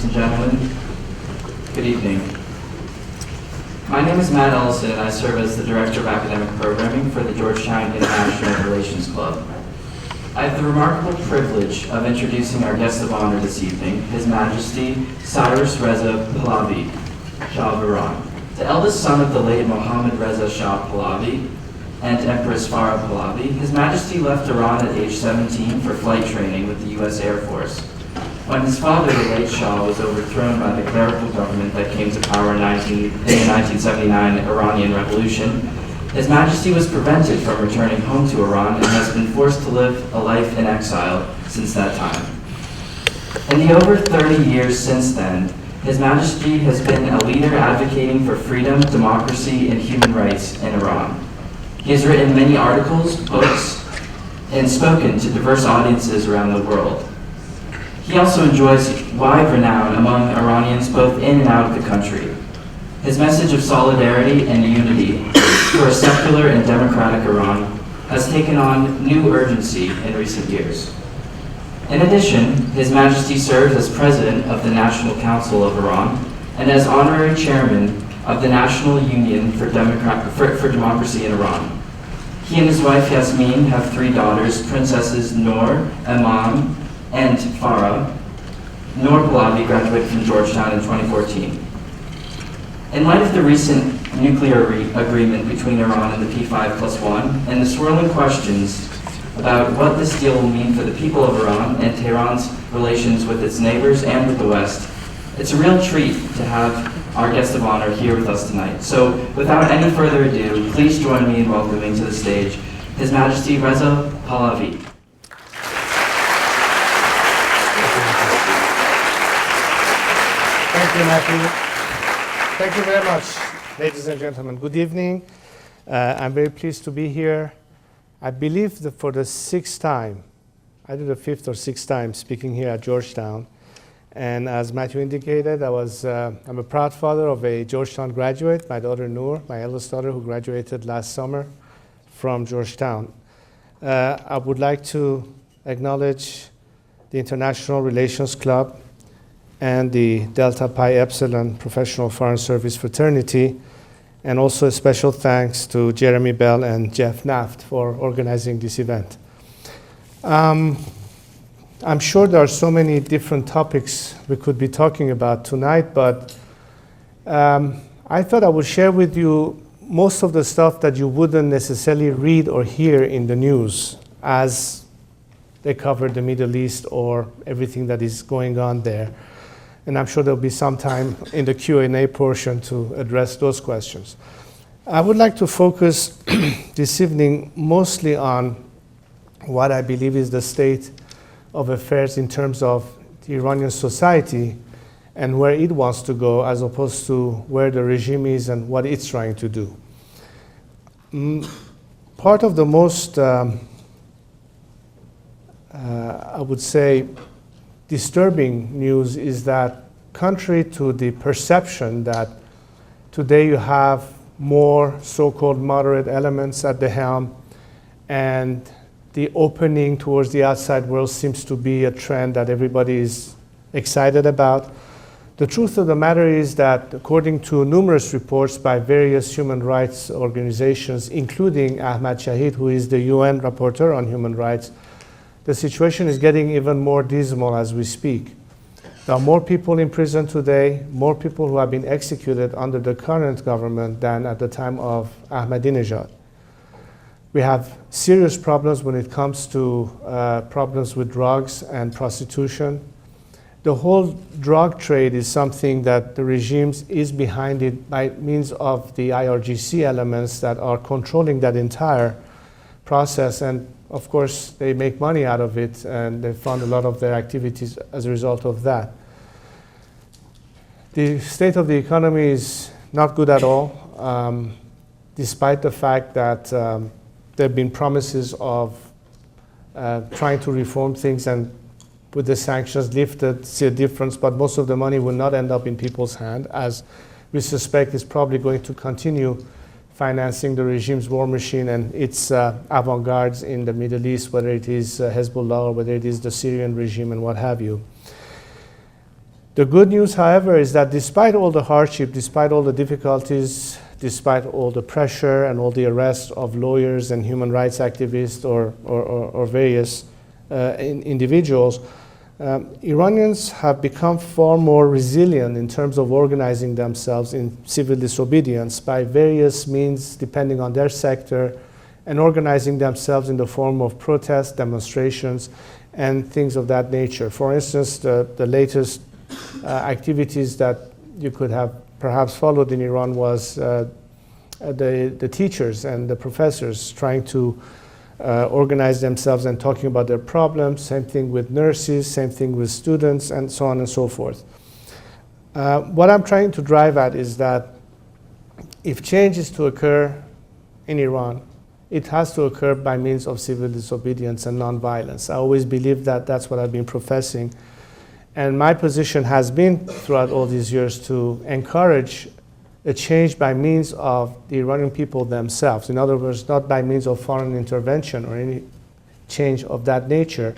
ladies and gentlemen. Good evening. My name is Matt Ellison, and I serve as the Director of Academic Programming for the Georgetown International Relations Club. I have the remarkable privilege of introducing our guest of honor this evening, His Majesty Cyrus Reza Pahlavi, Shah of Iran. The eldest son of the late Mohammad Reza Shah Pahlavi and Empress Farah Pahlavi, His Majesty left Iran at age 17 for flight training with the U.S. Air Force. When his father, the late Shah, was overthrown by the clerical government that came to power in the 1979 Iranian Revolution, His Majesty was prevented from returning home to Iran and has been forced to live a life in exile since that time. In the over 30 years since then, His Majesty has been a leader advocating for freedom, democracy, and human rights in Iran. He has written many articles, books, and spoken to diverse audiences around the world. He also enjoys wide renown among Iranians both in and out of the country. His message of solidarity and unity for a secular and democratic Iran has taken on new urgency in recent years. In addition, His Majesty serves as President of the National Council of Iran and as Honorary Chairman of the National Union for Democracy in Iran. He and his wife Yasmin have 3 daughters, Princesses Noor, Iman, and Farah. Noor Pahlavi graduated from Georgetown in 2014. In light of the recent nuclear agreement between Iran and the P5+1 and the swirling questions about what this deal will mean for the people of Iran and Tehran's relations with its neighbors and with the West, it's a real treat to have our guest of honor here with us tonight. So without any further ado, please join me in welcoming to the stage His Majesty Reza Pahlavi. Thank you, Matthew. Thank you very much, ladies and gentlemen. Good evening. I'm very pleased to be here. I believe that for the 6th time, either the 5th or 6th time, speaking here at Georgetown. And as Matthew indicated, I'm a proud father of a Georgetown graduate, my daughter Noor, my eldest daughter, who graduated last summer from Georgetown. I would like to acknowledge the International Relations Club and the Delta Pi Epsilon Professional Foreign Service Fraternity, and also a special thanks to Jeremy Bell and Jeff Naft for organizing this event. I'm sure there are so many different topics we could be talking about tonight, but I thought I would share with you most of the stuff that you wouldn't necessarily read or hear in the news as they cover the Middle East or everything that is going on there. And I'm sure there'll be some time in the Q&A portion to address those questions. I would like to focus this evening mostly on what I believe is the state of affairs in terms of the Iranian society and where it wants to go, as opposed to where the regime is and what it's trying to do. Part of the most, I would say, disturbing news is that, contrary to the perception that today you have more so-called moderate elements at the helm, and the opening towards the outside world seems to be a trend that everybody is excited about. The truth of the matter is that, according to numerous reports by various human rights organizations, including Ahmad Shahid, who is the UN Rapporteur on Human Rights, the situation is getting even more dismal as we speak. There are more people in prison today, more people who have been executed under the current government than at the time of Ahmadinejad. We have serious problems when it comes to problems with drugs and prostitution. The whole drug trade is something that the regime is behind it by means of the IRGC elements that are controlling that entire process. And of course, they make money out of it, and they fund a lot of their activities as a result of that. The state of the economy is not good at all, despite the fact that there have been promises of trying to reform things, and with the sanctions lifted, see a difference, but most of the money will not end up in people's hand, as we suspect is probably going to continue financing the regime's war machine and its avant-gardes in the Middle East, whether it is Hezbollah or whether it is the Syrian regime and what have you. The good news, however, is that despite all the hardship, despite all the difficulties, despite all the pressure and all the arrests of lawyers and human rights activists or various individuals, Iranians have become far more resilient in terms of organizing themselves in civil disobedience by various means depending on their sector, and organizing themselves in the form of protests, demonstrations, and things of that nature. For instance, the latest activities that you could have perhaps followed in Iran was the teachers and the professors trying to organize themselves and talking about their problems. Same thing with nurses, same thing with students, and so on and so forth. What I'm trying to drive at is that if change is to occur in Iran, it has to occur by means of civil disobedience and nonviolence. I always believe that that's what I've been professing. And my position has been throughout all these years to encourage a change by means of the Iranian people themselves. In other words, not by means of foreign intervention or any change of that nature,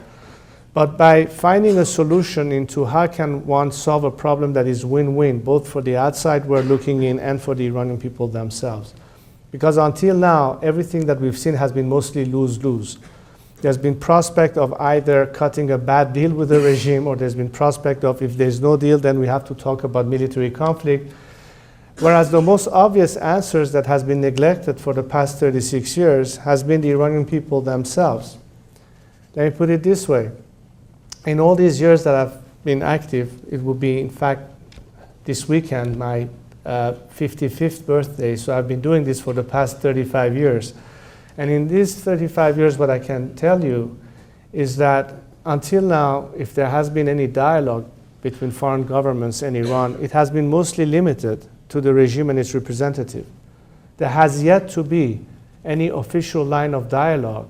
but by finding a solution into how can one solve a problem that is win-win, both for the outside world looking in and for the Iranian people themselves. Because until now, everything that we've seen has been mostly lose-lose. There's been prospect of either cutting a bad deal with the regime, or there's been prospect of if there's no deal, then we have to talk about military conflict. Whereas the most obvious answers that has been neglected for the past 36 years has been the Iranian people themselves. Let me put it this way. In all these years that I've been active, it will be, in fact, this weekend, my 55th birthday, so I've been doing this for the past 35 years. And in these 35 years, what I can tell you is that until now, if there has been any dialogue between foreign governments and Iran, it has been mostly limited to the regime and its representative. There has yet to be any official line of dialogue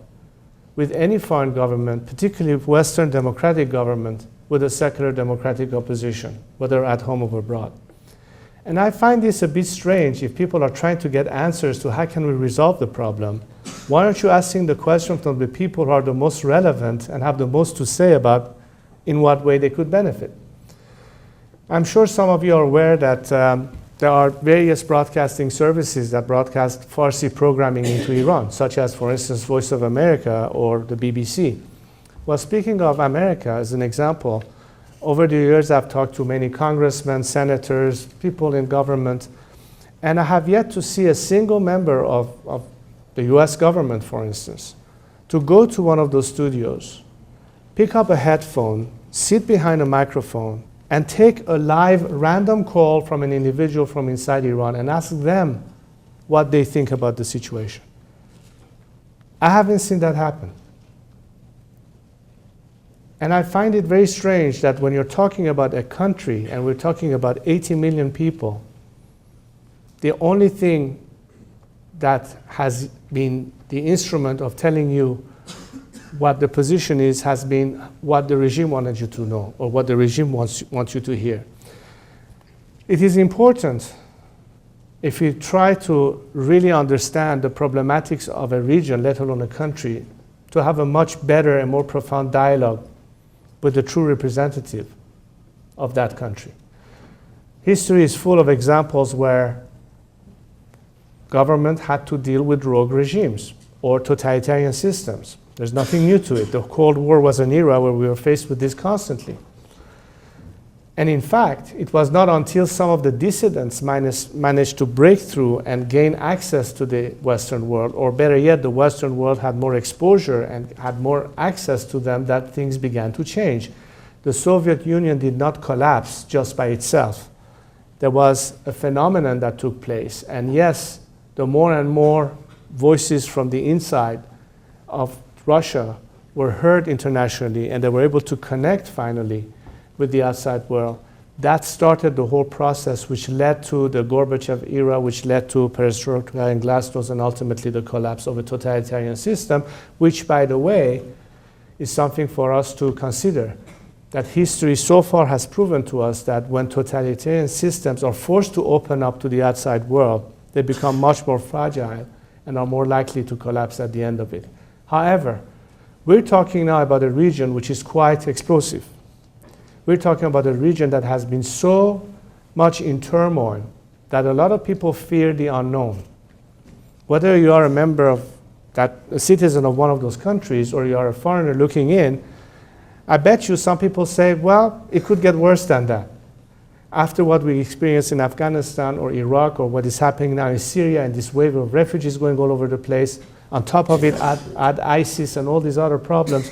with any foreign government, particularly Western democratic government, with a secular democratic opposition, whether at home or abroad. And I find this a bit strange. If people are trying to get answers to how can we resolve the problem, why aren't you asking the question from the people who are the most relevant and have the most to say about in what way they could benefit? I'm sure some of you are aware that there are various broadcasting services that broadcast Farsi programming into Iran, such as, for instance, Voice of America or the BBC. Well, speaking of America as an example, over the years I've talked to many congressmen, senators, people in government, and I have yet to see a single member of the US government, for instance, to go to one of those studios, pick up a headphone, sit behind a microphone, and take a live random call from an individual from inside Iran and ask them what they think about the situation. I haven't seen that happen. And I find it very strange that when you're talking about a country and we're talking about 80 million people, the only thing that has been the instrument of telling you what the position is has been what the regime wanted you to know or what the regime wants you to hear. It is important, if you try to really understand the problematics of a region, let alone a country, to have a much better and more profound dialogue with the true representative of that country. History is full of examples where government had to deal with rogue regimes or totalitarian systems. There's nothing new to it. The Cold War was an era where we were faced with this constantly. And in fact, it was not until some of the dissidents managed to break through and gain access to the Western world, or better yet, the Western world had more exposure and had more access to them, that things began to change. The Soviet Union did not collapse just by itself. There was a phenomenon that took place. And yes, the more and more voices from the inside of Russia were heard internationally, and they were able to connect finally with the outside world. That started the whole process, which led to the Gorbachev era, which led to perestroika and glasnost, and ultimately the collapse of a totalitarian system, which, by the way, is something for us to consider. That history so far has proven to us that when totalitarian systems are forced to open up to the outside world, they become much more fragile and are more likely to collapse at the end of it. However, we're talking now about a region which is quite explosive. We're talking about a region that has been so much in turmoil that a lot of people fear the unknown. Whether you are a member of a citizen of one of those countries or you are a foreigner looking in, I bet you some people say, well, it could get worse than that. After what we experienced in Afghanistan or Iraq or what is happening now in Syria and this wave of refugees going all over the place, on top of it, add ISIS and all these other problems,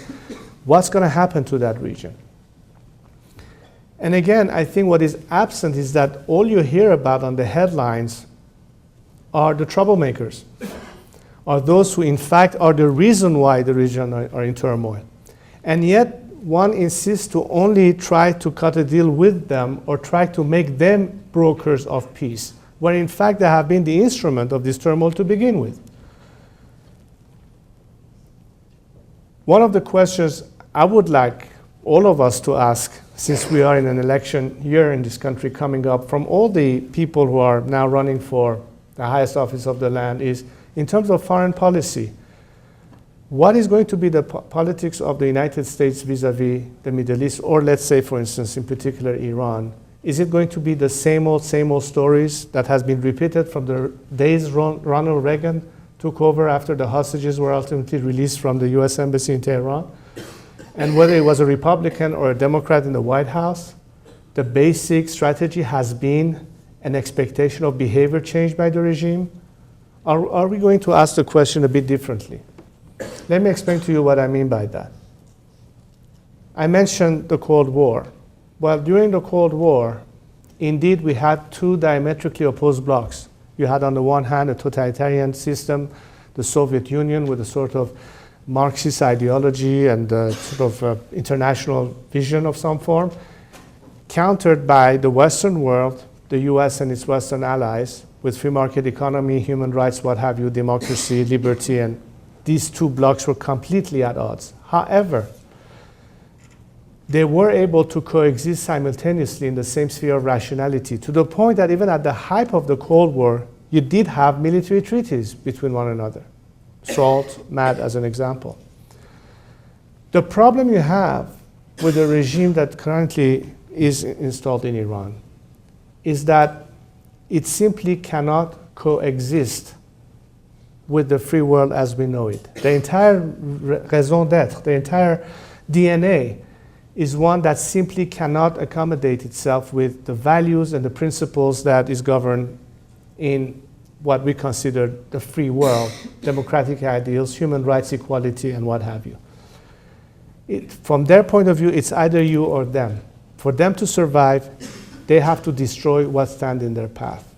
what's going to happen to that region? And again, I think what is absent is that all you hear about on the headlines are the troublemakers, are those who in fact are the reason why the region are in turmoil. And yet one insists to only try to cut a deal with them or try to make them brokers of peace, where in fact they have been the instrument of this turmoil to begin with. One of the questions I would like all of us to ask, since we are in an election year in this country coming up, from all the people who are now running for the highest office of the land, is in terms of foreign policy, what is going to be the politics of the United States vis-a-vis the Middle East, or let's say, for instance, in particular, Iran? Is it going to be the same old stories that has been repeated from the days Ronald Reagan took over after the hostages were ultimately released from the US Embassy in Tehran? And whether it was a Republican or a Democrat in the White House, the basic strategy has been an expectation of behavior change by the regime? Are we going to ask the question a bit differently? Let me explain to you what I mean by that. I mentioned the Cold War. Well, during the Cold War, indeed we had two diametrically opposed blocs. You had on the one hand a totalitarian system, the Soviet Union, with a sort of Marxist ideology and sort of international vision of some form, countered by the Western world, the US and its Western allies, with free market economy, human rights, what have you, democracy, liberty, and these two blocs were completely at odds. However, they were able to coexist simultaneously in the same sphere of rationality, to the point that even at the height of the Cold War, you did have military treaties between one another. SALT, MAD as an example. The problem you have with the regime that currently is installed in Iran is that it simply cannot coexist with the free world as we know it. The entire raison d'etre, the entire DNA is one that simply cannot accommodate itself with the values and the principles that is governed in what we consider the free world, democratic ideals, human rights, equality, and what have you. From their point of view, it's either you or them. For them to survive, they have to destroy what stands in their path.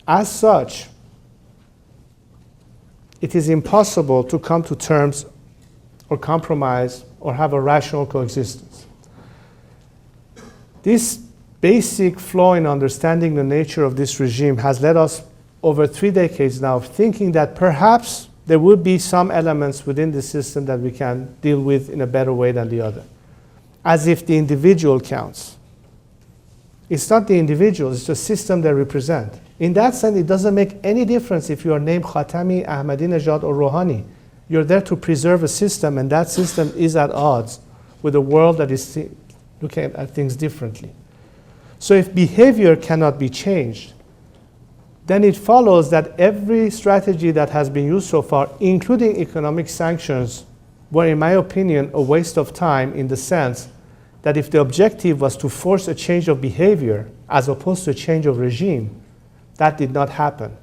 As such, it is impossible to come to terms or compromise or have a rational coexistence. This basic flaw in understanding the nature of this regime has led us over 3 decades now of thinking that perhaps there would be some elements within the system that we can deal with in a better way than the other, as if the individual counts. It's not the individual, it's the system they represent. In that sense, it doesn't make any difference if you are named Khatami, Ahmadinejad, or Rouhani. You're there to preserve a system, and that system is at odds with a world that is looking at things differently. So if behavior cannot be changed, then it follows that every strategy that has been used so far, including economic sanctions, were, in my opinion, a waste of time, in the sense that if the objective was to force a change of behavior as opposed to a change of regime, that did not happen.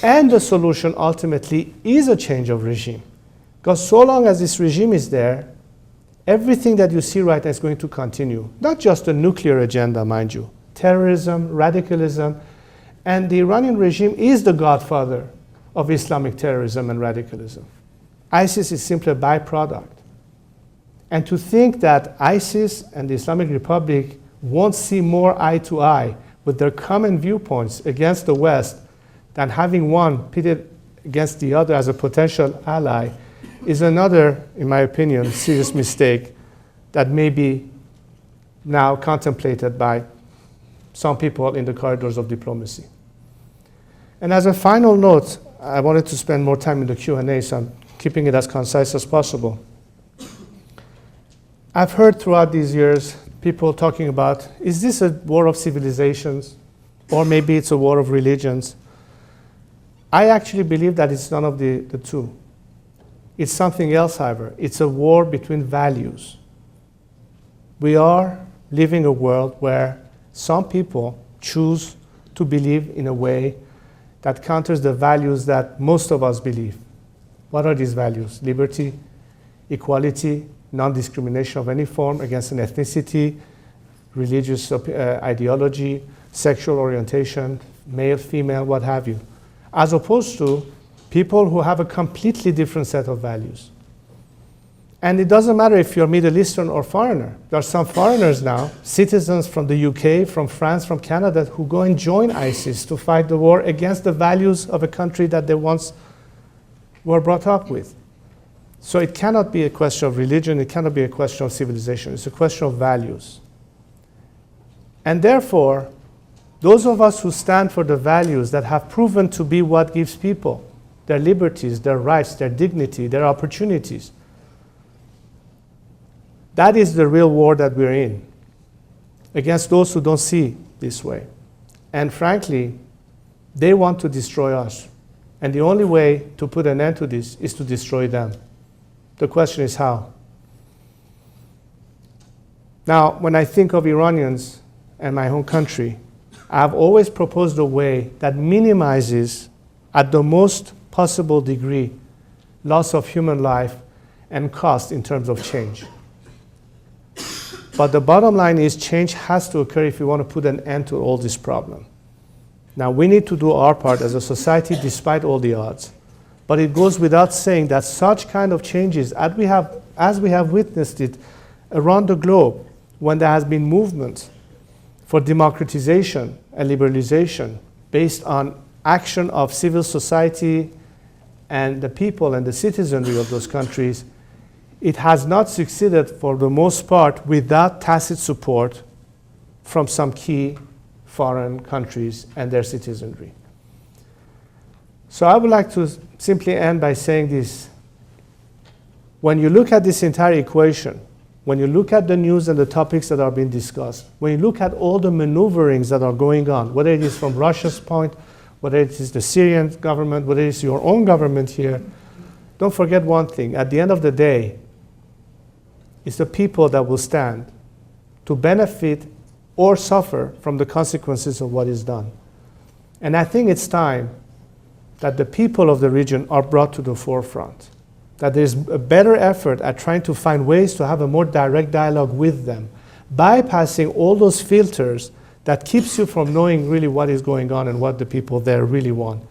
And the solution ultimately is a change of regime. Because so long as this regime is there, everything that you see right now is going to continue. Not just a nuclear agenda, mind you. Terrorism, radicalism, and the Iranian regime is the godfather of Islamic terrorism and radicalism. ISIS is simply a byproduct. And to think that ISIS and the Islamic Republic won't see more eye to eye with their common viewpoints against the West than having one pitted against the other as a potential ally is another, in my opinion, serious mistake that may be now contemplated by some people in the corridors of diplomacy. And as a final note, I wanted to spend more time in the Q&A, so I'm keeping it as concise as possible. I've heard throughout these years people talking about, is this a war of civilizations? Or maybe it's a war of religions. I actually believe that it's none of the two. It's something else, however. It's a war between values. We are living a world where some people choose to believe in a way that counters the values that most of us believe. What are these values? Liberty, equality, non-discrimination of any form against an ethnicity, religious ideology, sexual orientation, male, female, what have you, as opposed to people who have a completely different set of values. And it doesn't matter if you're Middle Eastern or foreigner. There are some foreigners now, citizens from the UK, from France, from Canada, who go and join ISIS to fight the war against the values of a country that they once were brought up with. So it cannot be a question of religion, it cannot be a question of civilization, it's a question of values. And therefore, those of us who stand for the values that have proven to be what gives people their liberties, their rights, their dignity, their opportunities, that is the real war that we're in, against those who don't see this way. And frankly, they want to destroy us. And the only way to put an end to this is to destroy them. The question is how? Now, when I think of Iranians and my home country, I've always proposed a way that minimizes, at the most possible degree, loss of human life and cost in terms of change. But the bottom line is change has to occur if we want to put an end to all this problem. Now, we need to do our part as a society despite all the odds. But it goes without saying that such kind of changes, as we have witnessed it around the globe, when there has been movement for democratization and liberalization based on action of civil society and the people and the citizenry of those countries, it has not succeeded for the most part without tacit support from some key foreign countries and their citizenry. So I would like to simply end by saying this. When you look at this entire equation, when you look at the news and the topics that are being discussed, when you look at all the maneuverings that are going on, whether it is from Russia's point, whether it is the Syrian government, whether it is your own government here, don't forget one thing. At the end of the day, it's the people that will stand to benefit or suffer from the consequences of what is done. And I think it's time that the people of the region are brought to the forefront, that there's a better effort at trying to find ways to have a more direct dialogue with them, bypassing all those filters that keeps you from knowing really what is going on and what the people there really want.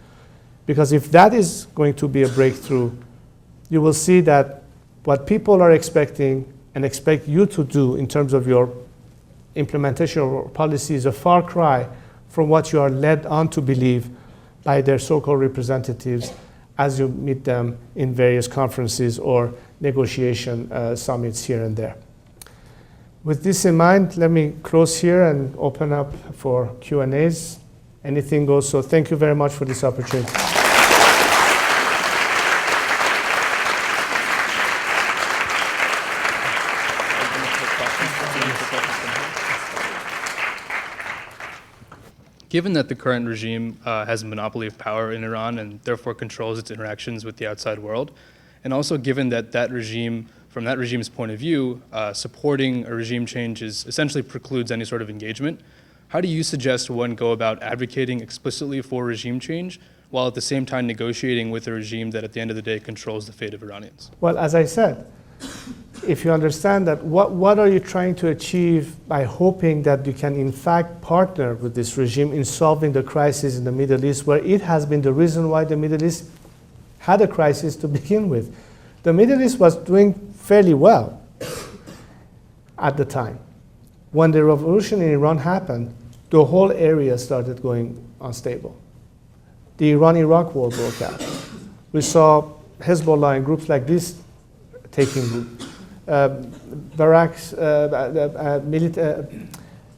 Because if that is going to be a breakthrough, you will see that what people are expecting and expect you to do in terms of your implementation of your policy is a far cry from what you are led on to believe by their so-called representatives as you meet them in various conferences or negotiation summits here and there. With this in mind, let me close here and open up for Q&As. Anything goes, so thank you very much for this opportunity. Given that the current regime has a monopoly of power in Iran and therefore controls its interactions with the outside world, and also given that that regime, from that regime's point of view, supporting a regime change essentially precludes any sort of engagement, how do you suggest one go about advocating explicitly for regime change while at the same time negotiating with a regime that at the end of the day controls the fate of Iranians? Well, as I said, if you understand that, what are you trying to achieve by hoping that you can in fact partner with this regime in solving the crisis in the Middle East, where it has been the reason why the Middle East had a crisis to begin with? The Middle East was doing fairly well at the time. When the revolution in Iran happened, the whole area started going unstable. The Iran-Iraq war broke out. We saw Hezbollah and groups like this taking root. Barracks,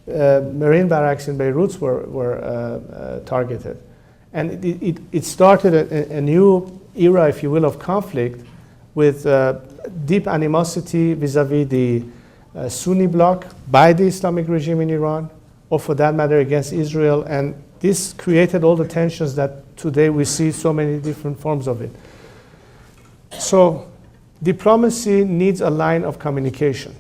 Marine barracks in Beirut were targeted. And it started a new era, if you will, of conflict with deep animosity vis-a-vis the Sunni bloc by the Islamic regime in Iran, or for that matter against Israel, and this created all the tensions that today we see so many different forms of it. So diplomacy needs a line of communication.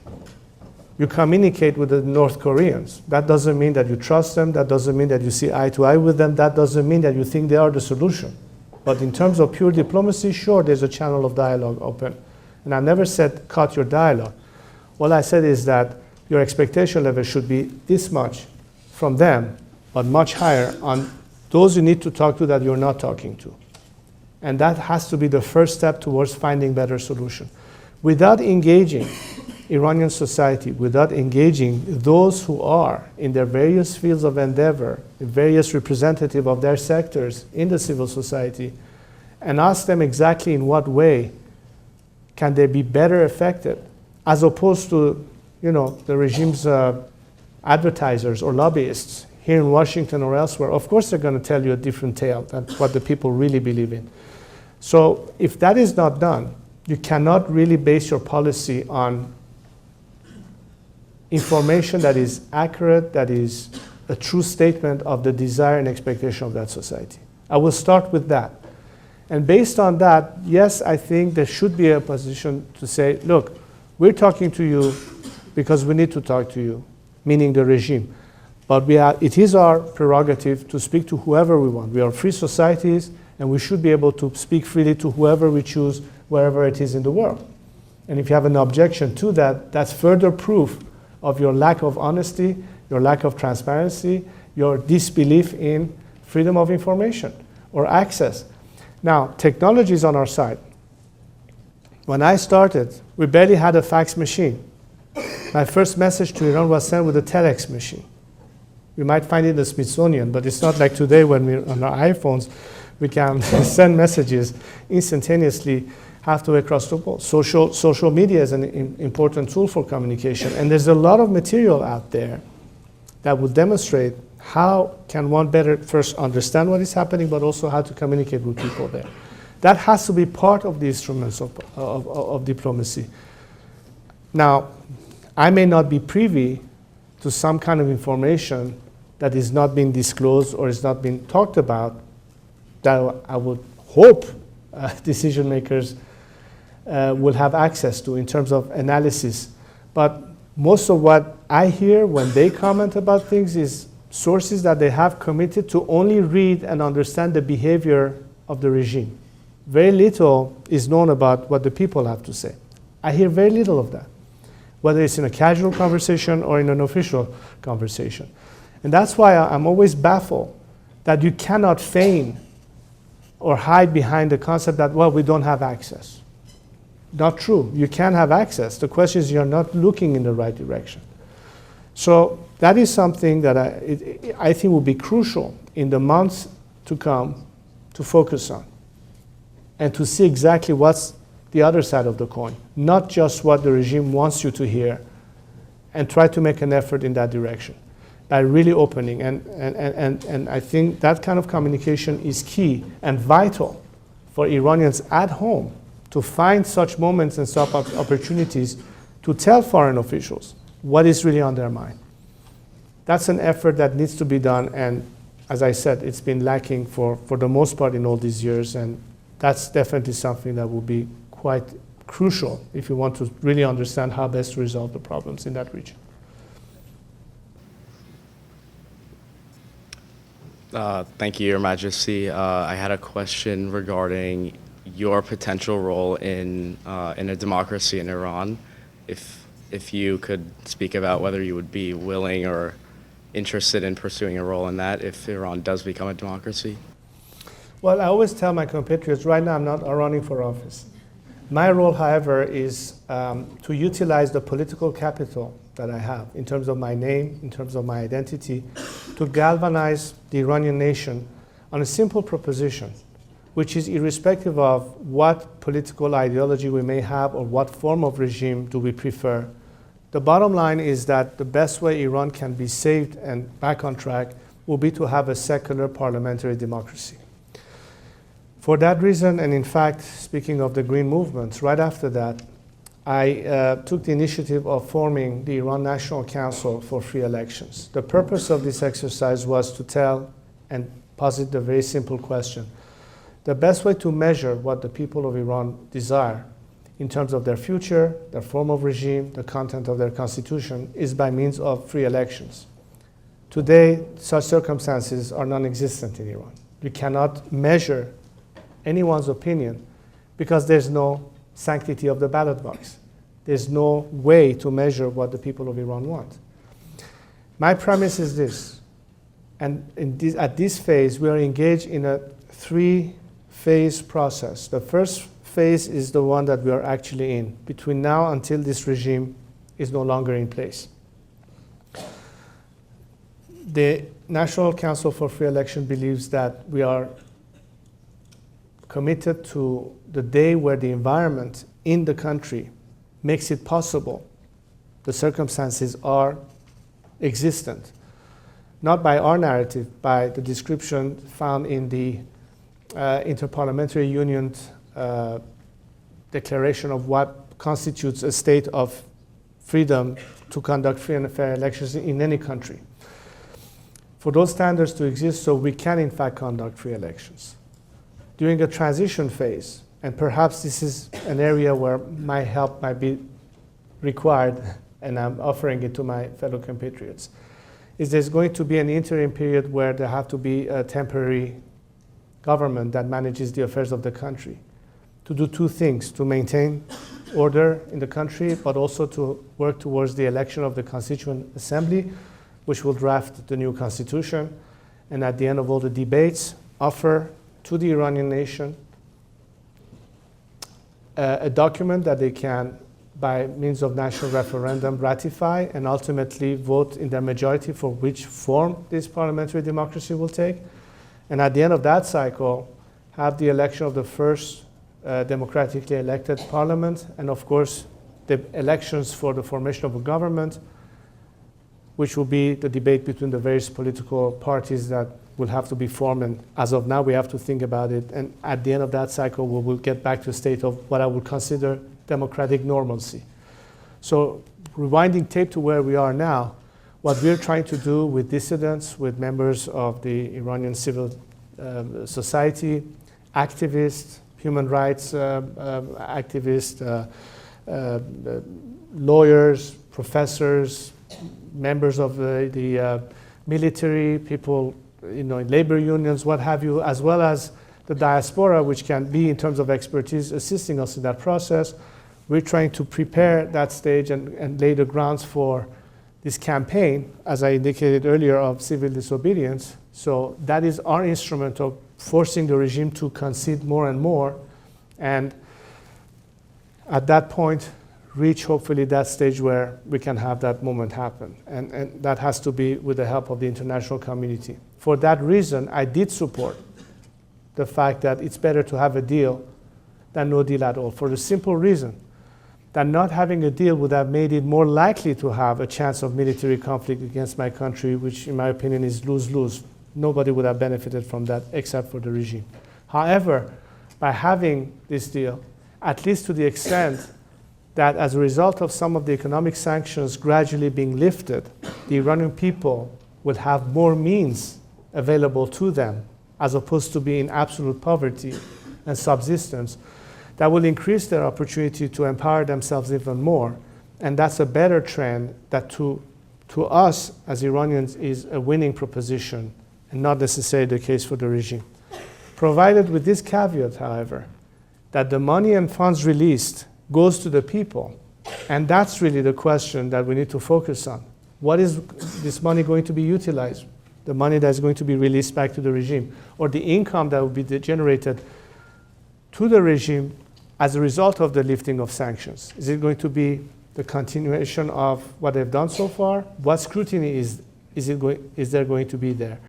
You communicate with the North Koreans. That doesn't mean that you trust them. That doesn't mean that you see eye to eye with them. That doesn't mean that you think they are the solution. But in terms of pure diplomacy, sure, there's a channel of dialogue open. And I never said cut your dialogue. All I said is that your expectation level should be this much from them, but much higher on those you need to talk to that you're not talking to. And that has to be the first step towards finding better solution. Without engaging Iranian society, without engaging those who are in their various fields of endeavor, various representatives of their sectors in the civil society, and ask them exactly in what way can they be better affected, as opposed to, the regime's advertisers or lobbyists here in Washington or elsewhere. Of course, they're going to tell you a different tale than what the people really believe in. So if that is not done, you cannot really base your policy on information that is accurate, that is a true statement of the desire and expectation of that society. I will start with that. And based on that, yes, I think there should be a position to say, look, we're talking to you because we need to talk to you, meaning the regime. But it is our prerogative to speak to whoever we want. We are free societies, and we should be able to speak freely to whoever we choose, wherever it is in the world. And if you have an objection to that, that's further proof of your lack of honesty, your lack of transparency, your disbelief in freedom of information or access. Now, technology is on our side. When I started, we barely had a fax machine. My first message to Iran was sent with a telex machine. We might find it in the Smithsonian, but it's not like today when we're on our iPhones, we can send messages instantaneously halfway across the world. Social media is an important tool for communication, and there's a lot of material out there that will demonstrate how can one better first understand what is happening, but also how to communicate with people there. That has to be part of the instruments of diplomacy. Now, I may not be privy to some kind of information that is not being disclosed or is not being talked about, that I would hope decision makers will have access to in terms of analysis. But most of what I hear when they comment about things is sources that they have committed to only read and understand the behavior of the regime. Very little is known about what the people have to say. I hear very little of that, whether it's in a casual conversation or in an official conversation. And that's why I'm always baffled that you cannot feign or hide behind the concept that, well, we don't have access. Not true. You can have access. The question is you're not looking in the right direction. So that is something that I think will be crucial in the months to come to focus on and to see exactly what's the other side of the coin, not just what the regime wants you to hear, and try to make an effort in that direction by really opening. And I think that kind of communication is key and vital for Iranians at home to find such moments and such opportunities to tell foreign officials what is really on their mind. That's an effort that needs to be done, and as I said, it's been lacking for the most part in all these years, and that's definitely something that will be quite crucial if you want to really understand how best to resolve the problems in that region. Thank you, Your Majesty. I had a question regarding your potential role in a democracy in Iran. If you could speak about whether you would be willing or interested in pursuing a role in that if Iran does become a democracy. Well, I always tell my compatriots, right now I'm not running for office. My role, however, is to utilize the political capital that I have in terms of my name, in terms of my identity, to galvanize the Iranian nation on a simple proposition, which is irrespective of what political ideology we may have or what form of regime do we prefer. The bottom line is that the best way Iran can be saved and back on track will be to have a secular parliamentary democracy. For that reason, and in fact, speaking of the green movements, right after that, I took the initiative of forming the Iran National Council for Free Elections. The purpose of this exercise was to tell and posit the very simple question. The best way to measure what the people of Iran desire in terms of their future, their form of regime, the content of their constitution, is by means of free elections. Today, such circumstances are non-existent in Iran. You cannot measure anyone's opinion because there's no sanctity of the ballot box. There's no way to measure what the people of Iran want. My premise is this, and at this phase, we are engaged in a three-phase process. The first phase is the one that we are actually in, between now until this regime is no longer in place. The National Council for Free Election believes that we are committed to the day where the environment in the country makes it possible. The circumstances are existent, not by our narrative, by the description found in the Interparliamentary Union declaration of what constitutes a state of freedom to conduct free and fair elections in any country. For those standards to exist, so we can in fact conduct free elections. During a transition phase, and perhaps this is an area where my help might be required, and I'm offering it to my fellow compatriots, is there's going to be an interim period where there have to be a temporary government that manages the affairs of the country to do two things: to maintain order in the country, but also to work towards the election of the Constituent Assembly, which will draft the new constitution, and at the end of all the debates, offer to the Iranian nation a document that they can, by means of national referendum, ratify and ultimately vote in their majority for which form this parliamentary democracy will take. And at the end of that cycle, have the election of the first democratically elected parliament, and of course, the elections for the formation of a government, which will be the debate between the various political parties that will have to be formed. And as of now, we have to think about it. And at the end of that cycle, we will get back to a state of what I would consider democratic normalcy. So rewinding tape to where we are now, what we're trying to do with dissidents, with members of the Iranian civil society, activists, human rights activists, lawyers, professors, members of the military, people, in labor unions, what have you, as well as the diaspora, which can be, in terms of expertise, assisting us in that process. We're trying to prepare that stage and lay the grounds for this campaign, as I indicated earlier, of civil disobedience. So that is our instrument of forcing the regime to concede more and more, and at that point, reach hopefully that stage where we can have that moment happen. And that has to be with the help of the international community. For that reason, I did support the fact that it's better to have a deal than no deal at all, for the simple reason that not having a deal would have made it more likely to have a chance of military conflict against my country, which in my opinion is lose-lose. Nobody would have benefited from that except for the regime. However, by having this deal, at least to the extent that as a result of some of the economic sanctions gradually being lifted, the Iranian people will have more means available to them, as opposed to being in absolute poverty and subsistence, that will increase their opportunity to empower themselves even more. And that's a better trend that to us as Iranians is a winning proposition and not necessarily the case for the regime. Provided with this caveat, however, that the money and funds released goes to the people. And that's really the question that we need to focus on. What is this money going to be utilized? The money that's going to be released back to the regime, or the income that will be generated to the regime as a result of the lifting of sanctions? Is it going to be the continuation of what they've done so far? What scrutiny is there going to be there?